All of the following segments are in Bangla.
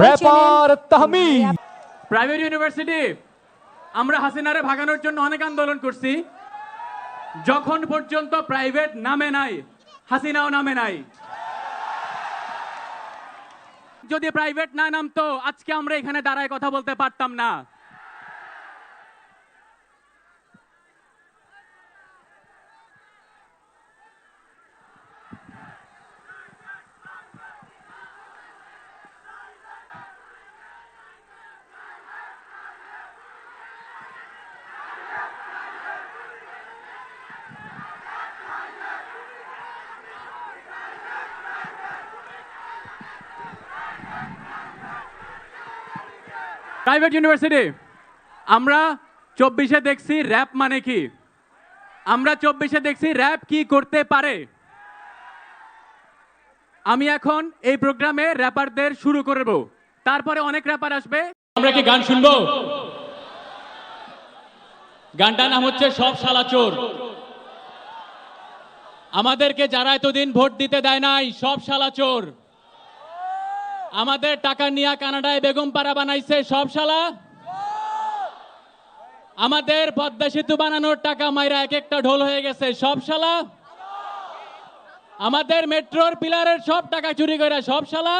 র্যাপার তাহমিদ। প্রাইভেট ইউনিভার্সিটি আমরা হাসিনারে ভাগানোর জন্য অনেক আন্দোলন করছি, যখন পর্যন্ত প্রাইভেট নামে নাই হাসিনাও নামে নাই। যদি প্রাইভেট না নামতো আজকে আমরা এখানে দাঁড়ায় কথা বলতে পারতাম না। প্রাইভেট ইউনিভার্সিটি আমরা 24-এ দেখছি র্যাপ মানে কি, আমরা 24-এ দেখছি র্যাপ কি করতে পারে। আমি এখন এই প্রোগ্রামে র্যাপারদের শুরু করব, তারপরে অনেক র্যাপার আসবে। আমরা কি গান শুনবো? গানটার নাম হচ্ছে সব শালা চোর। আমাদেরকে যারা এতদিন ভোট দিতে দেয় নাই সব শালা চোর, আমাদের টাকা নিয়ে কানাডায় বেগম পাড়া বানাইছে সব শালা, আমাদের পদ্মা সেতু বানানোর টাকা মাইরা এক একটা ঢোল হয়ে গেছে সব শালা, আমাদের মেট্রোর পিলারের সব টাকা চুরি করে সব শালা।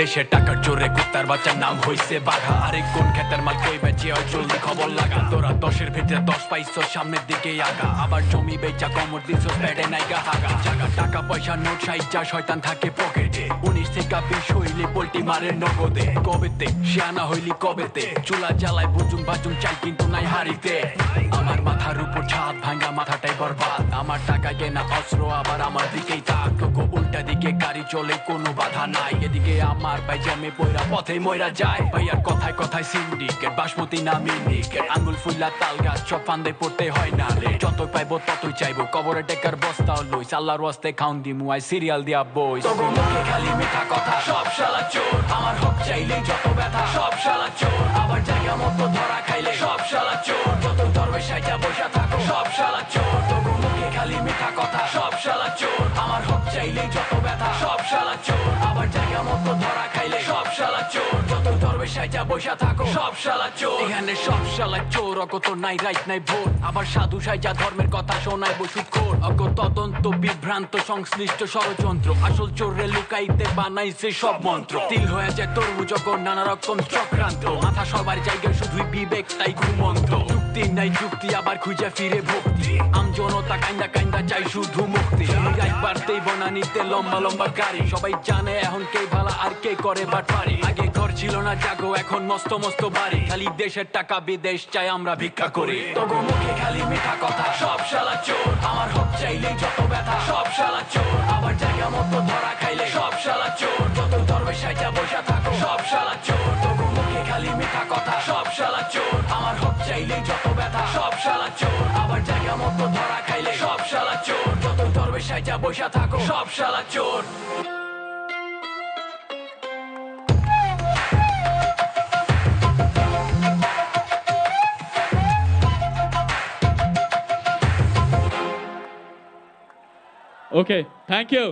দেশের টাকার জোরে কুত্তার বাচ্চার নাম হইছে বাঘা। আরে কোন খেতের মাল কই বেচে হয় জলদি খবর লাগা। তোরা 10-এর ভিতরে 10 পাইছো সামনের দিকে আগা। আবার জমি বেচা কমর দিছো পেটে নাইগা হাগা। জাগা টাকা পয়সা নোট সাইজা শয়তান থাকে পকেটে। 19 থেকে 20 হইলে পোল্টি মারে নগদে। কবেতে শিয়ানা হইলি কবেতে, চুলা জ্বালায় বুজুম বাজুম চাই কিন্তু নাই হারিতে। আমার মাথার উপর ছাদ ভাঙ্গা মাথাটাই বরবাদ। আমার টাকা কেনা অস্ত্র আবার আমার দিকেই তাক। তোকে উল্টা দিকে গাড়ি চলে কোনো বাধা নাই। এদিকে আমার পাইজামে পয়রা পথে ময়রা যায়। ভাইয়ার কথায় কথায় সিন্ডিকেট বাসমতি না মিনিকেট। আঙ্গুল ফুল্লা তাল গাছ সব ফান্দে পড়তে হয় না রে। যতই পাইবো ততই চাইবো, কবরে টেকার বস্তাও লইস। আল্লাহর ওয়াস্তে খাউন দিমু আই সিরিয়াল দিয়া বই। তবু মুখে খালি মিঠা কথা সব শালা চোর। আমার হক চাইলে যত ব্যথা সব শালা চোর। আবার জায়গা মতো ধরা খাইলে সব শালা চোর। যত ধরবে সাইজা বসা থাকো সব শালা চোর। তবু মুখে খালি মিঠা কথা সব শালা চোর। আমার হক চাইলে যত ব্যথা সব শালা চোর। আবার জায়গা মতো ধরা খাইলে সব শালা চোর। যত ধরবে সাইজা বসা থাকো সব শালা চোর। এখানে সব শালা চোর, অগত নাই রাইট নাই ভোট। আবার সাধু সাইজা ধর্মের কথা শোনায় বসুখোর। অগ তদন্ত বিভ্রান্ত সংশ্লিষ্ট ষড়যন্ত্র। আসল চোরে লুকাইতে বানাইছে সব মন্ত্র। তিল হয়ে যায় তরমুজ যখন নানা রকম চক্রান্ত। মাথা সবার জায়গায় শুধুই বিবেক তাই ঘুমন্ত। যুক্তি নাই যুক্তি আবার খুঁজে ফিরে ভক্তি। আম জনতা কাইন্দা কাইন্দা চাই শুধু মুক্তি। রাইট বাড়তেই বনানিতে লম্বা লম্বা গাড়ি। সবাই জানে এখন কে ভালা আর কে করে বাটপারি। আগে ঘর ছিল না জাগো এখন মস্ত মস্ত বাড়ি। খালি দেশের টাকা বিদেশ চাই আমরা ভিক্ষা করি। তবু মুখে খালি মিঠা কথা সব শালা চোর। আমার হক চাইলে যত ব্যথা সব শালা চোর। আবার জায়গা মতো ধরা খাইলে সব শালা চোর। যত ধরবে সাইজা বসা থাকো সব শালা চোর। তবু মুখে খালি মিঠা কথা সব শালা চোর। আমার হক চাইলে যত ব্যথা সব শালা চোর। আবার জায়গা মতো ধরা খাইলে সব শালা চোর। যত ধরবে সাইজা বসা থাকো সব শালা চোর। ওকে, থ্যাংক ইউ।